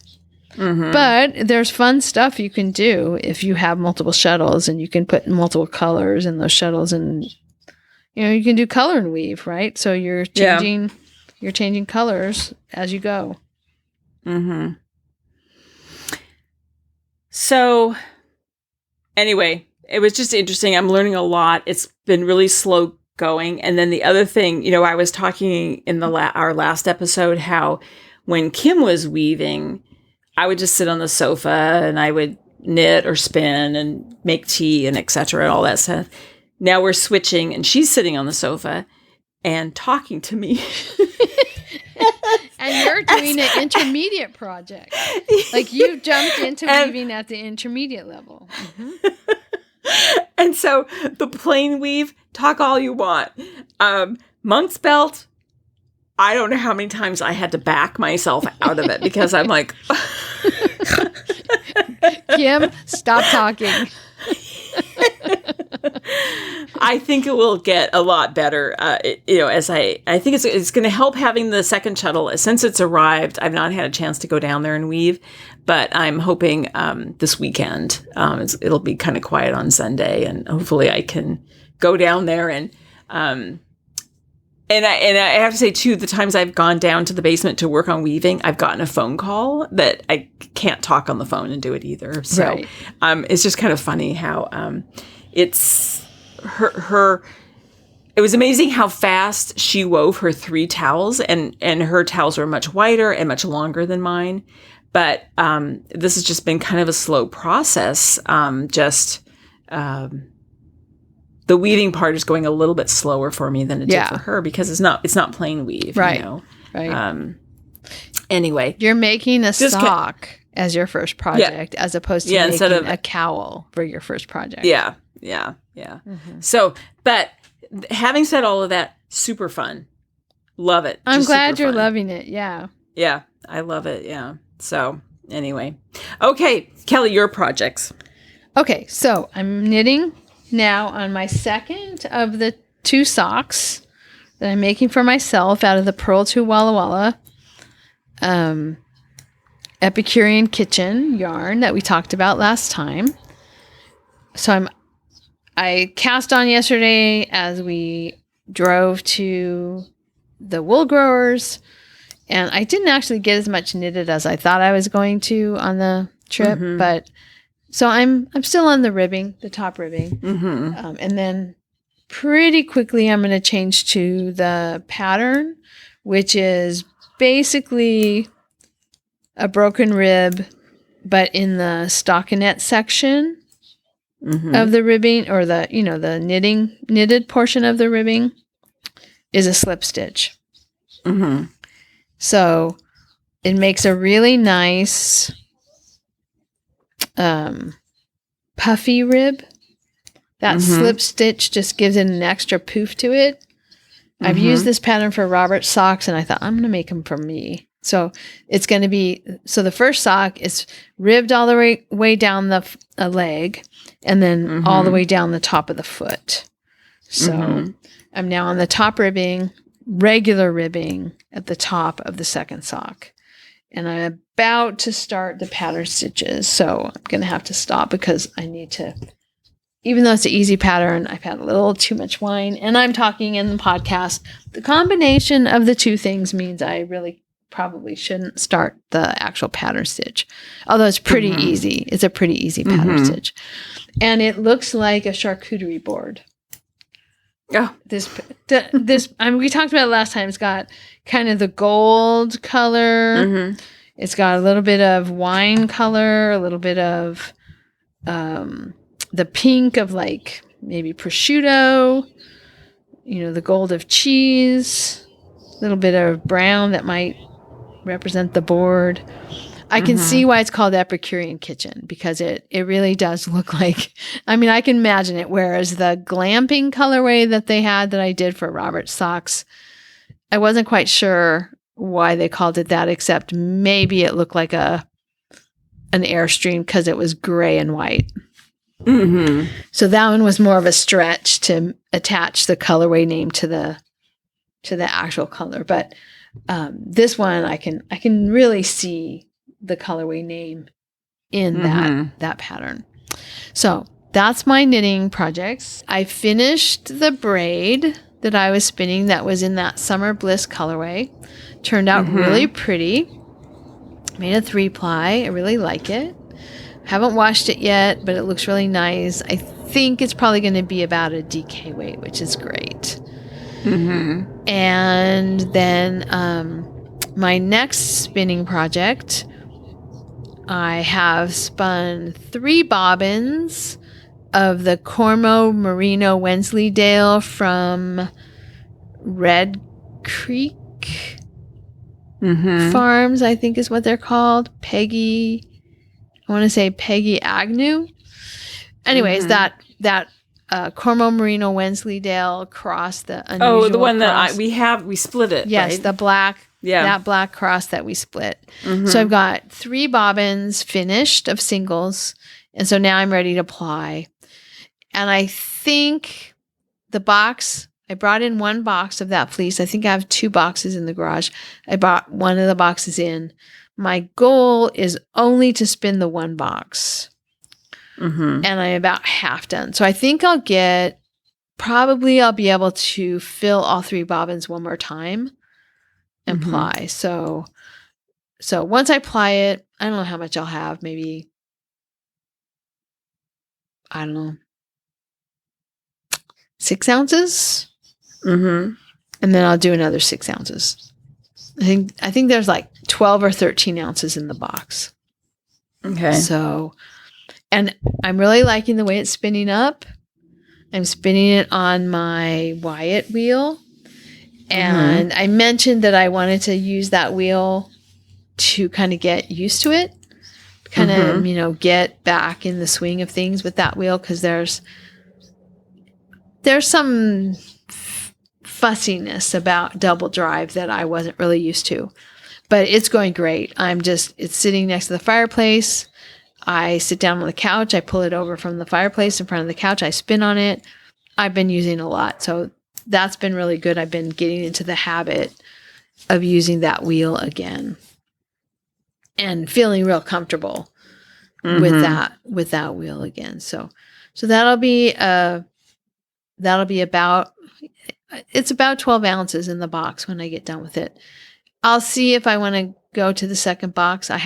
But there's fun stuff you can do if you have multiple shuttles, and you can put multiple colors in those shuttles, and you can do color and weave, right? So you're changing colors as you go. So anyway, it was just interesting. I'm learning a lot. It's been really slow going. And then the other thing, I was talking in our last episode how when Kim was weaving, I would just sit on the sofa and I would knit or spin and make tea and etc. and all that stuff. Now we're switching, and she's sitting on the sofa and talking to me. And you're doing an intermediate project. Like you jumped into weaving at the intermediate level. And so the plain weave, talk all you want. Monk's belt, I don't know how many times I had to back myself out of it because I'm like... Kim, stop talking. I think it will get a lot better. As I think it's going to help having the second shuttle. Since it's arrived, I've not had a chance to go down there and weave, but I'm hoping this weekend it'll be kind of quiet on Sunday, and hopefully I can go down there and I have to say too, the times I've gone down to the basement to work on weaving, I've gotten a phone call that I can't talk on the phone and do it either. So right. It's just kind of funny how it's her. It was amazing how fast she wove her 3 towels, and her towels were much wider and much longer than mine. But this has just been kind of a slow process. The weaving part is going a little bit slower for me than it did for her because it's not plain weave, right? Right. Anyway, you're making a sock as your first project, as opposed to making instead of a cowl for your first project. Yeah. Mm-hmm. So, but having said all of that, super fun. Love it. I'm glad you're loving it. Yeah. Yeah, I love it. Yeah. So anyway, okay, Kelly, your projects. Okay, so I'm knitting now on my second of the 2 socks that I'm making for myself out of the Purl 2 Walla Walla Epicurean Kitchen yarn that we talked about last time. So I cast on yesterday as we drove to the wool growers, and I didn't actually get as much knitted as I thought I was going to on the trip, but so I'm still on the ribbing, the top ribbing. And then pretty quickly I'm going to change to the pattern, which is basically a broken rib, but in the stockinette section of the ribbing, or the knitted portion of the ribbing, is a slip stitch. So it makes a really nice puffy rib. That slip stitch just gives it an extra poof to it. I've used this pattern for Robert's socks, and I thought, I'm going to make them for me. So it's going to be, so the first sock is ribbed all the way down the leg, and then all the way down the top of the foot. So I'm now on the top ribbing, regular ribbing at the top of the second sock. And I'm about to start the pattern stitches. So I'm going to have to stop because I need to, even though it's an easy pattern, I've had a little too much wine, and I'm talking in the podcast. The combination of the two things means I really probably shouldn't start the actual pattern stitch. Although it's pretty easy. It's a pretty easy pattern stitch. And it looks like a charcuterie board. Yeah. This we talked about it last time. It's got kind of the gold color. It's got a little bit of wine color, a little bit of the pink of like maybe prosciutto, the gold of cheese, a little bit of brown that might represent the board. I can see why it's called Epicurean Kitchen, because it really does look like, I can imagine it. Whereas the glamping colorway that they had that I did for Robert's socks, I wasn't quite sure why they called it that, except maybe it looked like an Airstream because it was gray and white. So that one was more of a stretch to attach the colorway name to the actual color. But this one, I can really see the colorway name in that pattern. So that's my knitting projects. I finished the braid that I was spinning that was in that Summer Bliss colorway. Turned out really pretty. Made a 3-ply. I really like it. Haven't washed it yet, but it looks really nice. I think it's probably going to be about a DK weight, which is great. And then my next spinning project, I have spun 3 bobbins of the Cormo Merino Wensleydale from Red Creek Farms, I think is what they're called. I want to say Peggy Agnew. Anyways, that Cormo Merino Wensleydale cross, the unusual the one cross. that we split it. Yes, right? the black. Yeah. That black cross that we split. So I've got 3 bobbins finished of singles. And so now I'm ready to ply. And I think the box, I brought in 1 box of that fleece. I think I have 2 boxes in the garage. I brought one of the boxes in. My goal is only to spin the 1 box. And I'm about half done. So I think I'll be able to fill all 3 bobbins one more time and ply. So once I ply it, I don't know how much I'll have. Maybe, I don't know, 6 ounces. And then I'll do another 6 ounces. I think there's like 12 or 13 ounces in the box. Okay. So, and I'm really liking the way it's spinning up. I'm spinning it on my Wyatt wheel. And I mentioned that I wanted to use that wheel to kind of get used to it, kind of, get back in the swing of things with that wheel, because there's some fussiness about double drive that I wasn't really used to. But it's going great. It's sitting next to the fireplace. I sit down on the couch. I pull it over from the fireplace in front of the couch. I spin on it. I've been using it a lot. So that's been really good. I've been getting into the habit of using that wheel again and feeling real comfortable with that wheel again. So that'll be about 12 ounces in the box when I get done with it. I'll see if I want to go to the second box. I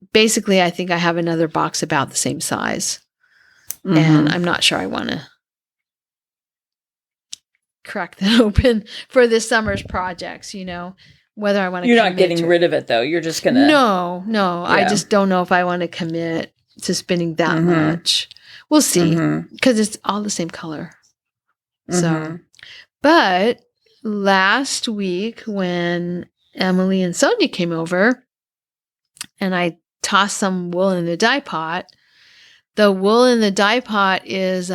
think I have another box about the same size. And I'm not sure I want to crack that open for this summer's projects, whether I want to You're not getting rid of it, though. You're just going to... No. I just don't know if I want to commit to spinning that much. We'll see, because it's all the same color. So, but last week when Emily and Sonia came over and I tossed some wool in the dye pot, the wool in the dye pot is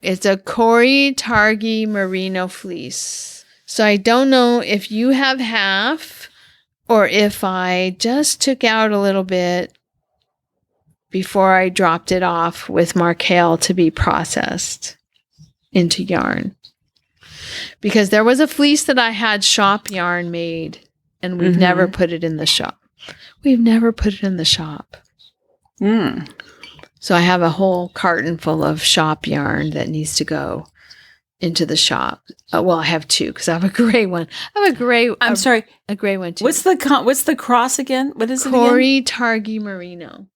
it's a Corey Targhee merino fleece. So I don't know if you have half or if I just took out a little bit before I dropped it off with Markel to be processed into yarn. Because there was a fleece that I had shop yarn made, and we've never put it in the shop. So I have a whole carton full of shop yarn that needs to go into the shop. Well, I have two because I have a gray one. I have a gray. I'm sorry, a gray one too. What's the cross again? What is it again? Corey Targhee merino.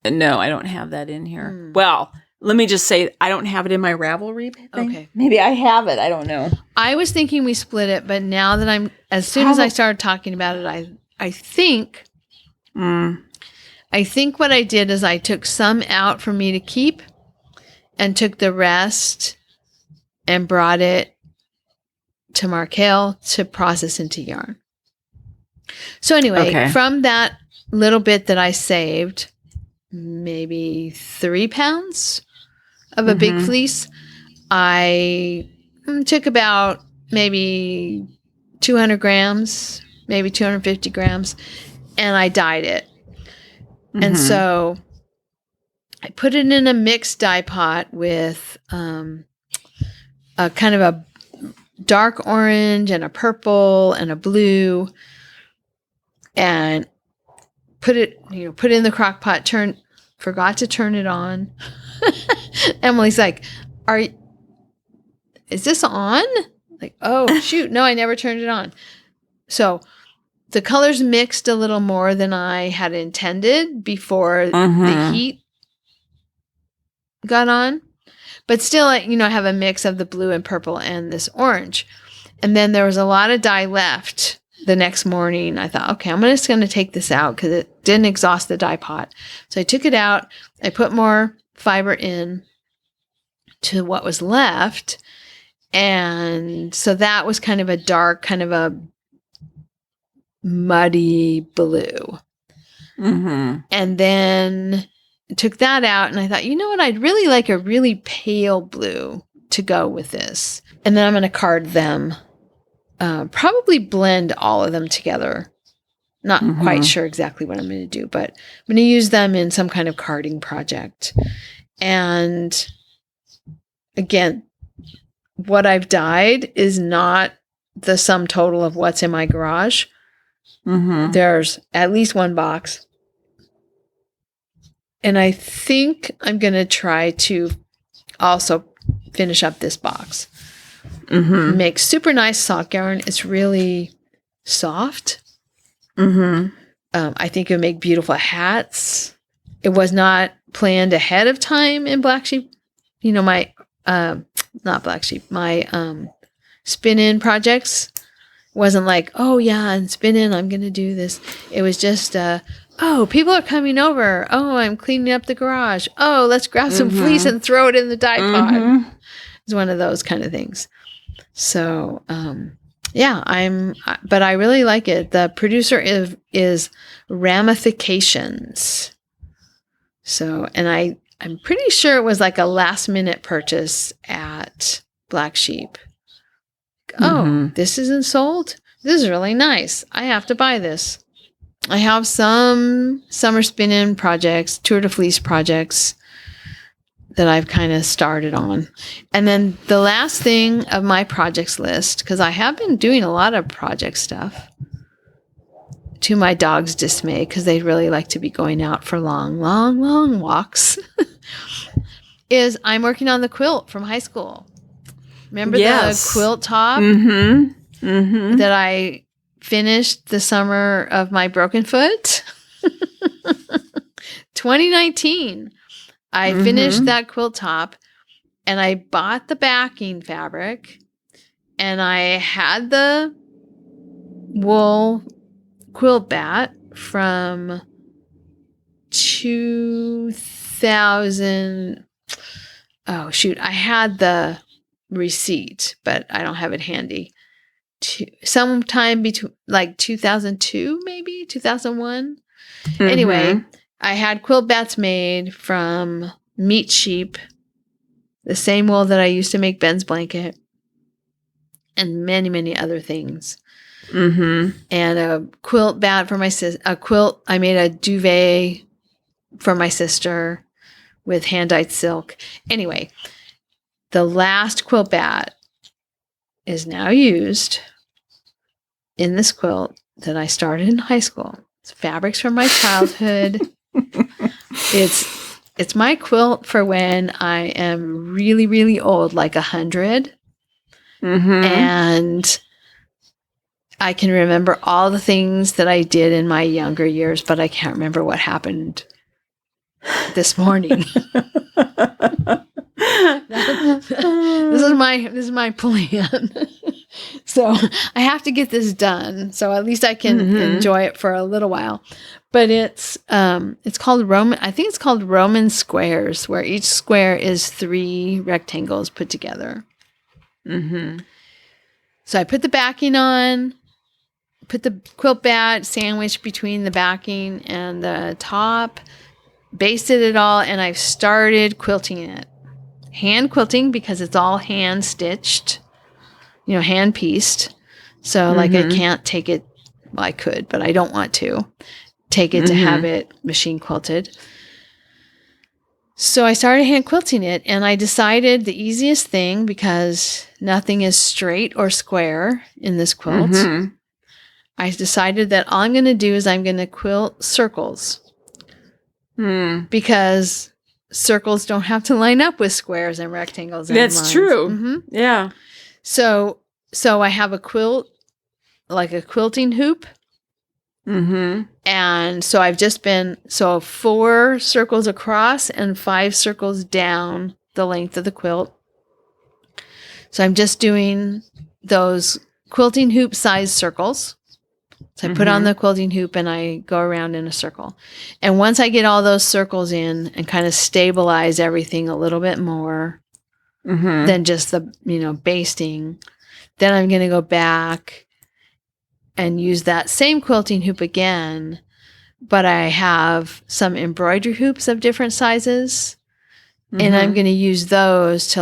No, I don't have that in here. Well, let me just say I don't have it in my Ravelry thing. Okay. Maybe I have it. I don't know. I was thinking we split it, but now that as soon as I started talking about it, I think what I did is I took some out for me to keep and took the rest and brought it to Markel to process into yarn. So anyway, from that little bit that I saved, maybe 3 pounds of a big fleece, I took about maybe 200 grams, maybe 250 grams, and I dyed it. And so I put it in a mixed dye pot with a kind of a dark orange and a purple and a blue, and put it in the crock pot, forgot to turn it on. Emily's like, is this on? Like, oh shoot, no, I never turned it on. So the colors mixed a little more than I had intended before the heat got on. But still, I have a mix of the blue and purple and this orange. And then there was a lot of dye left the next morning. I thought, okay, I'm just going to take this out because it didn't exhaust the dye pot. So I took it out. I put more fiber in to what was left. And so that was kind of a dark, kind of a muddy blue. And then took that out and I thought, you know what? I'd really like a really pale blue to go with this. And then I'm going to card them, probably blend all of them together. Not quite sure exactly what I'm going to do, but I'm going to use them in some kind of carding project. And again, what I've dyed is not the sum total of what's in my garage. There's at least one box. And I think I'm going to try to also finish up this box. Make super nice sock yarn. It's really soft. I think it would make beautiful hats. It was not planned ahead of time in Black Sheep. My, not Black Sheep, my spin-in projects. Wasn't like, oh yeah, and spin-in, I'm going to do this. It was just, oh, people are coming over. Oh, I'm cleaning up the garage. Oh, let's grab some fleece and throw it in the dye pot. It's one of those kind of things. So, but I really like it. The producer is Ramifications. So, and I'm pretty sure it was like a last minute purchase at Black Sheep. Oh, this isn't sold? This is really nice. I have to buy this. I have some summer spin-in projects, Tour de Fleece projects that I've kind of started on. And then the last thing of my projects list, because I have been doing a lot of project stuff, to my dog's dismay, because they really like to be going out for long, long, long walks, is I'm working on the quilt from high school. Remember the quilt top that I finished the summer of my broken foot? 2019. I finished that quilt top and I bought the backing fabric and I had the wool quilt bat from 2000. Oh, shoot. I had the receipt, but I don't have it handy. Sometime between like 2002, maybe 2001. Mm-hmm. Anyway, I had quilt bats made from meat sheep, the same wool that I used to make Ben's blanket, and many, many other things. Mm-hmm. And a quilt bat for my sister. I made a duvet for my sister with hand-dyed silk. Anyway, the last quilt bat is now used in this quilt that I started in high school. It's fabrics from my childhood. It's my quilt for when I am really, really old, like 100. Mm-hmm. And I can remember all the things that I did in my younger years, but I can't remember what happened this morning. This is my plan. So I have to get this done, so at least I can enjoy it for a little while. But it's called Roman. I think it's called Roman squares, where each square is 3 rectangles put together. Mm-hmm. So I put the backing on, put the quilt bat sandwiched between the backing and the top, basted it all, and I've started quilting it. Hand quilting, because it's all hand stitched, hand pieced. So like I can't take it, well, I could, but I don't want to take it to have it machine quilted. So I started hand quilting it, and I decided the easiest thing, because nothing is straight or square in this quilt, I decided that all I'm going to do is I'm going to quilt circles. Because circles don't have to line up with squares and rectangles and That's lines. true. Mm-hmm. Yeah. So I have a quilt, like a quilting hoop. And so I've just been, 4 circles across and 5 circles down the length of the quilt. So I'm just doing those quilting hoop size circles. So I put on the quilting hoop and I go around in a circle. And once I get all those circles in and kind of stabilize everything a little bit more than just the, basting, then I'm going to go back and use that same quilting hoop again, but I have some embroidery hoops of different sizes, and I'm going to use those to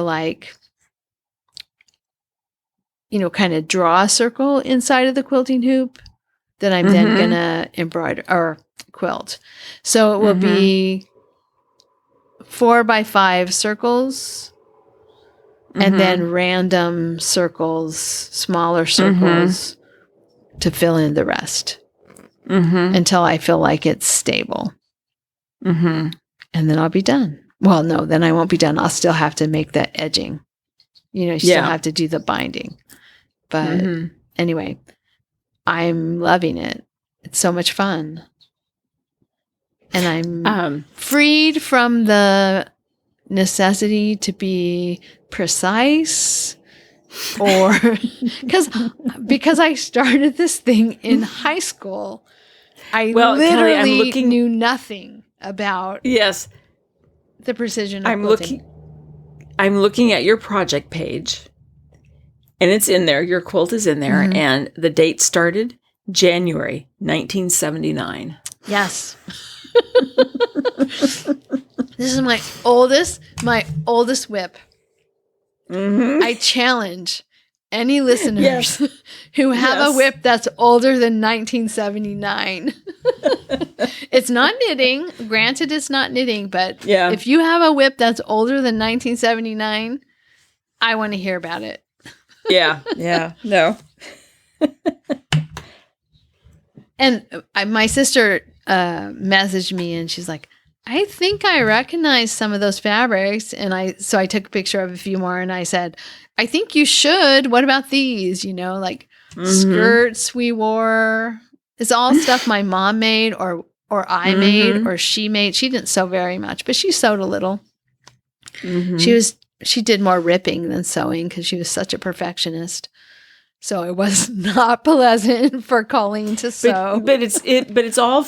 kind of draw a circle inside of the quilting hoop that I'm then going to embroider or quilt. So it will be 4 by 5 circles, and then random circles, smaller circles, to fill in the rest until I feel like it's stable. And then I'll be done. Well, no, then I won't be done. I'll still have to make the edging. You still have to do the binding. But anyway, I'm loving it. It's so much fun. And I'm freed from the necessity to be precise, or because I started this thing in high school. I literally Kelly, knew nothing about the precision of quilting. I'm looking at your project page, and it's in there. Your quilt is in there, and the date started January 1979. Yes. This is my oldest whip. I challenge any listeners who have a whip that's older than 1979. It's not knitting. Granted, it's not knitting, but if you have a whip that's older than 1979, I want to hear about it. No. And my sister messaged me, and she's like, I think I recognize some of those fabrics. And I took a picture of a few more, and I said, I think you should. What about these? Skirts we wore. It's all stuff my mom made or I made or she made. She didn't sew very much, but she sewed a little. She did more ripping than sewing because she was such a perfectionist. So it was not pleasant for Colleen to sew. But it's all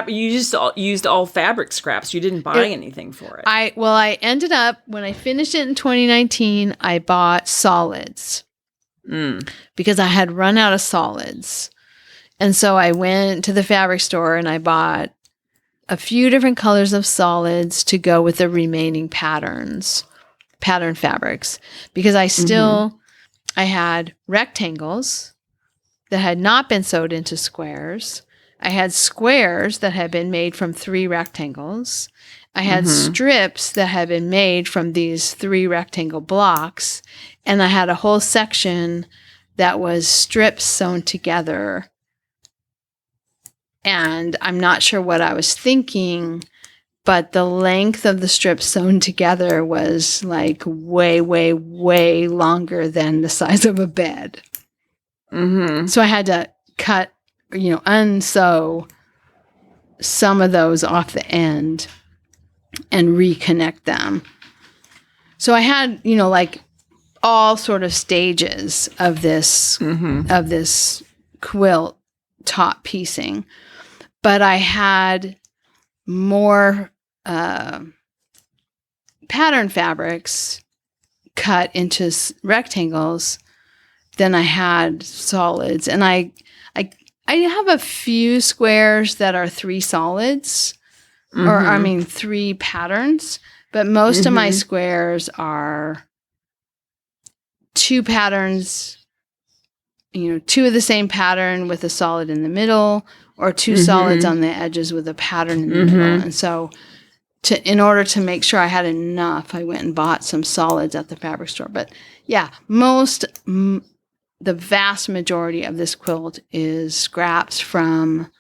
you just used all fabric scraps. You didn't buy anything for it. I ended up, when I finished it in 2019, I bought solids because I had run out of solids. And so I went to the fabric store and I bought a few different colors of solids to go with the remaining pattern fabrics, because I still, I had rectangles that had not been sewed into squares. I had squares that had been made from 3 rectangles. I had strips that had been made from these 3 rectangle blocks. And I had a whole section that was strips sewn together. And I'm not sure what I was thinking, but the length of the strips sewn together was like way, way, way longer than the size of a bed. So I had to cut, unsew some of those off the end and reconnect them. So I had, like all sort of stages of this quilt top piecing. But I had more pattern fabrics cut into rectangles than I had solids. And I have a few squares that are 3 solids, or 3 patterns, but most of my squares are 2 patterns, 2 of the same pattern with a solid in the middle, or 2 solids on the edges with a pattern in the middle. And so in order to make sure I had enough, I went and bought some solids at the fabric store. But yeah, the vast majority of this quilt is scraps from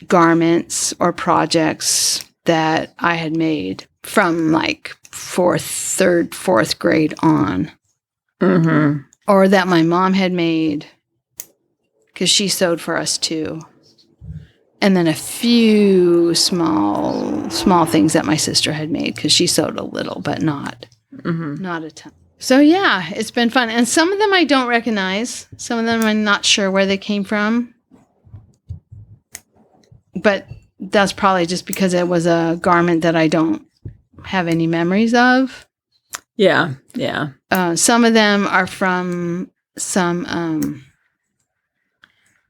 garments or projects that I had made from like 4th grade on. Or that my mom had made, because she sewed for us too. And then a few small things that my sister had made, because she sewed a little, but not a ton. So yeah, it's been fun. And some of them I don't recognize. Some of them I'm not sure where they came from. But that's probably just because it was a garment that I don't have any memories of. Yeah. Some of them are from some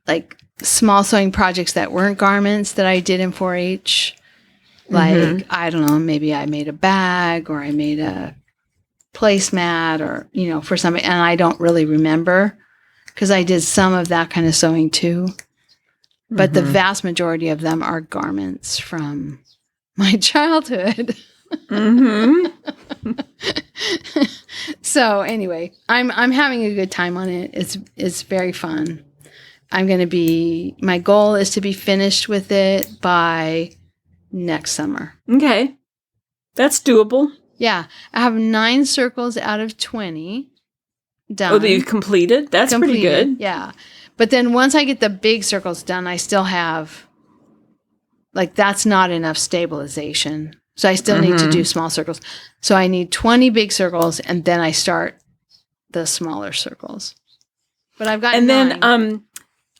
like small sewing projects that weren't garments that I did in 4-H. Like, I don't know, maybe I made a bag, or I made a placemat, or, for somebody, and I don't really remember, because I did some of that kind of sewing too. But the vast majority of them are garments from my childhood. So anyway, I'm having a good time on it. It's very fun. My goal is to be finished with it by next summer. Okay. That's doable. Yeah. I have 9 circles out of 20 done. Oh, that you've completed? That's pretty good. Yeah. But then once I get the big circles done, I still have, that's not enough stabilization. So I still need to do small circles. So I need 20 big circles, and then I start the smaller circles. But I've got 9. Then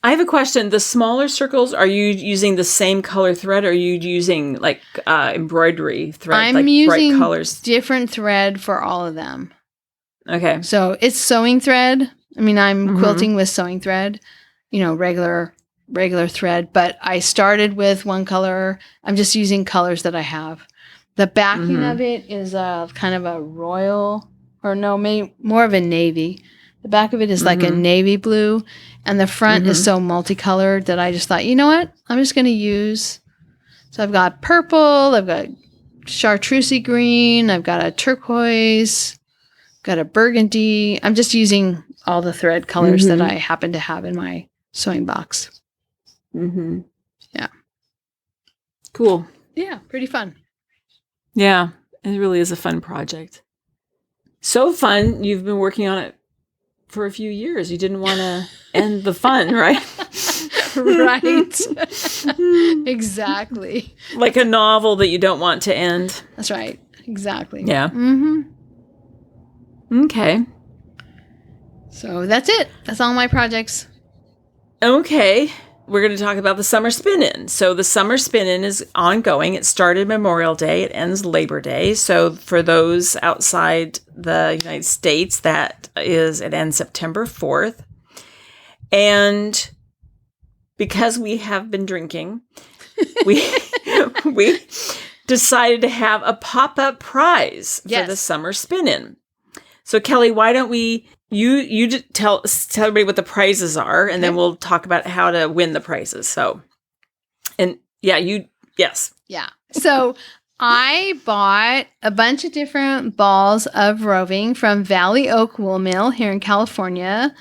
I have a question. The smaller circles, are you using the same color thread, or are you using embroidery thread, I'm using bright colors? Different thread for all of them. Okay. So it's sewing thread. I'm quilting with sewing thread, regular thread, but I started with one color. I'm just using colors that I have. The backing of it is kind of a royal, or no, maybe more of a navy. The back of it is like a navy blue, and the front is so multicolored that I just thought, you know what? I'm just going to use. So I've got purple, I've got chartreusey green, I've got a turquoise, got a burgundy. I'm just using all the thread colors that I happen to have in my sewing box. Yeah. Cool. Yeah, pretty fun. Yeah, it really is a fun project. So fun. You've been working on it for a few years. You didn't want to end the fun, right? Right. Exactly. Like a novel that you don't want to end. That's right. Exactly. Yeah. Okay. So that's it. That's all my projects. Okay. We're going to talk about the summer spin-in. So the summer spin-in is ongoing. It started Memorial Day. It ends Labor Day. So for those outside the United States, it ends September 4th. And because we have been drinking, we decided to have a pop-up prize for the summer spin-in. So Kelly, why don't you just tell everybody what the prizes are, and then we'll talk about how to win the prizes. So, yes. Yeah. So I bought a bunch of different balls of roving from Valley Oak Wool Mill here in California.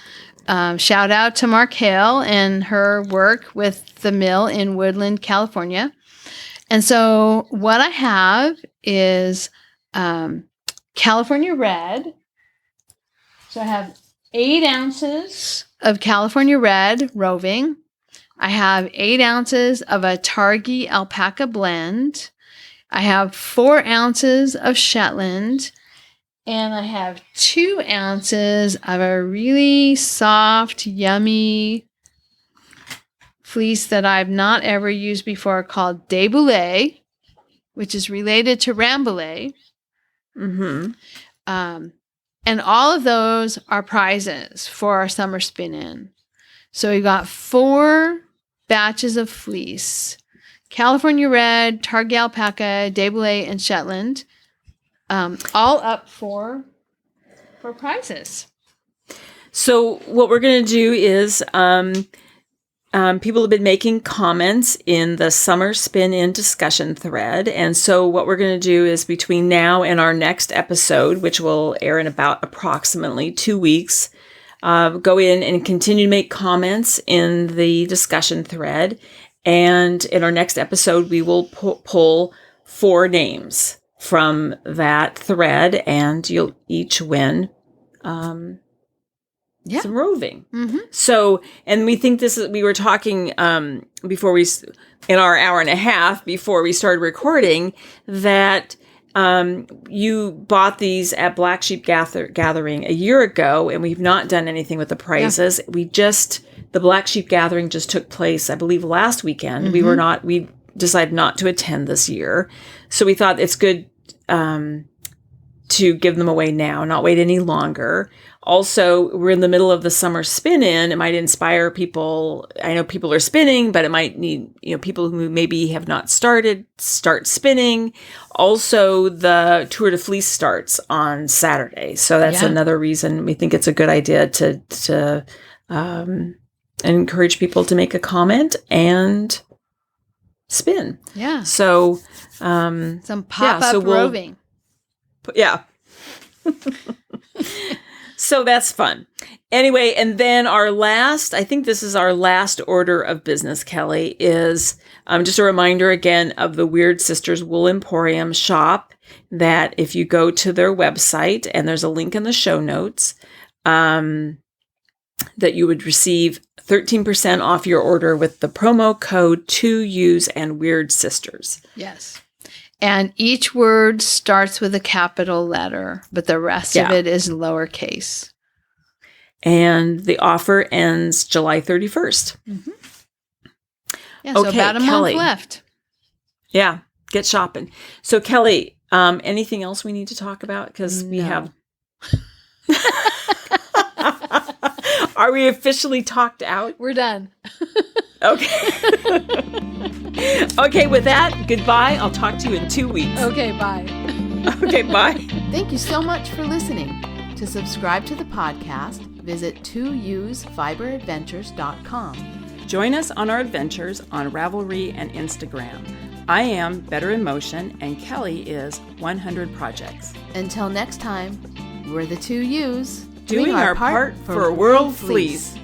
Shout out to Mark Hale and her work with the mill in Woodland, California. And so what I have is California Red. So I have 8 ounces of California Red roving. I have 8 ounces of a Targhee alpaca blend. I have 4 ounces of Shetland. And I have 2 ounces of a really soft, yummy fleece that I've not ever used before called Deboulay, which is related to Rambouillet. Mm-hmm. And all of those are prizes for our summer spin-in. So we got 4 batches of fleece. California Red, Targhee Alpaca, Deboulay, and Shetland. All up for prizes. So what we're going to do is people have been making comments in the summer spin-in discussion thread. And so what we're going to do is between now and our next episode, which will air in about approximately 2 weeks, go in and continue to make comments in the discussion thread. And in our next episode, we will pull 4 names from that thread, and you'll each win some roving. Mm-hmm. So, and we think we were talking before in our hour and a half before we started recording, that you bought these at Black Sheep Gathering a year ago, and we've not done anything with the prizes. Yeah. The Black Sheep Gathering just took place, I believe, last weekend. Mm-hmm. We decided not to attend this year. So we thought it's good to give them away now, not wait any longer. Also, we're in the middle of the summer spin-in. It might inspire people. I know people are spinning, but it might need, people who maybe have not start spinning. Also, the Tour de Fleece starts on Saturday. So that's another reason we think it's a good idea to encourage people to make a comment and spin. Yeah. So some pop-up roving. Yeah. So that's fun. Anyway, and then I think this is our last order of business, Kelly, is just a reminder again of the Weird Sisters Wool Emporium shop, that if you go to their website, and there's a link in the show notes, that you would receive 13% off your order with the promo code 2U's and Weird Sisters. Yes. And each word starts with a capital letter, but the rest of it is lowercase. And the offer ends July 31st. Mm-hmm. Yeah, so about a month left. Yeah, get shopping. So Kelly, anything else we need to talk about? Because we have... Are we officially talked out? We're done. Okay. Okay, with that, goodbye. I'll talk to you in 2 weeks. Okay, bye. Okay, bye. Thank you so much for listening. To subscribe to the podcast, visit 2usfiberadventures.com. Join us on our adventures on Ravelry and Instagram. I am Better in Motion, and Kelly is 100 Projects. Until next time, we're the 2Us. Doing our part for World Fleece.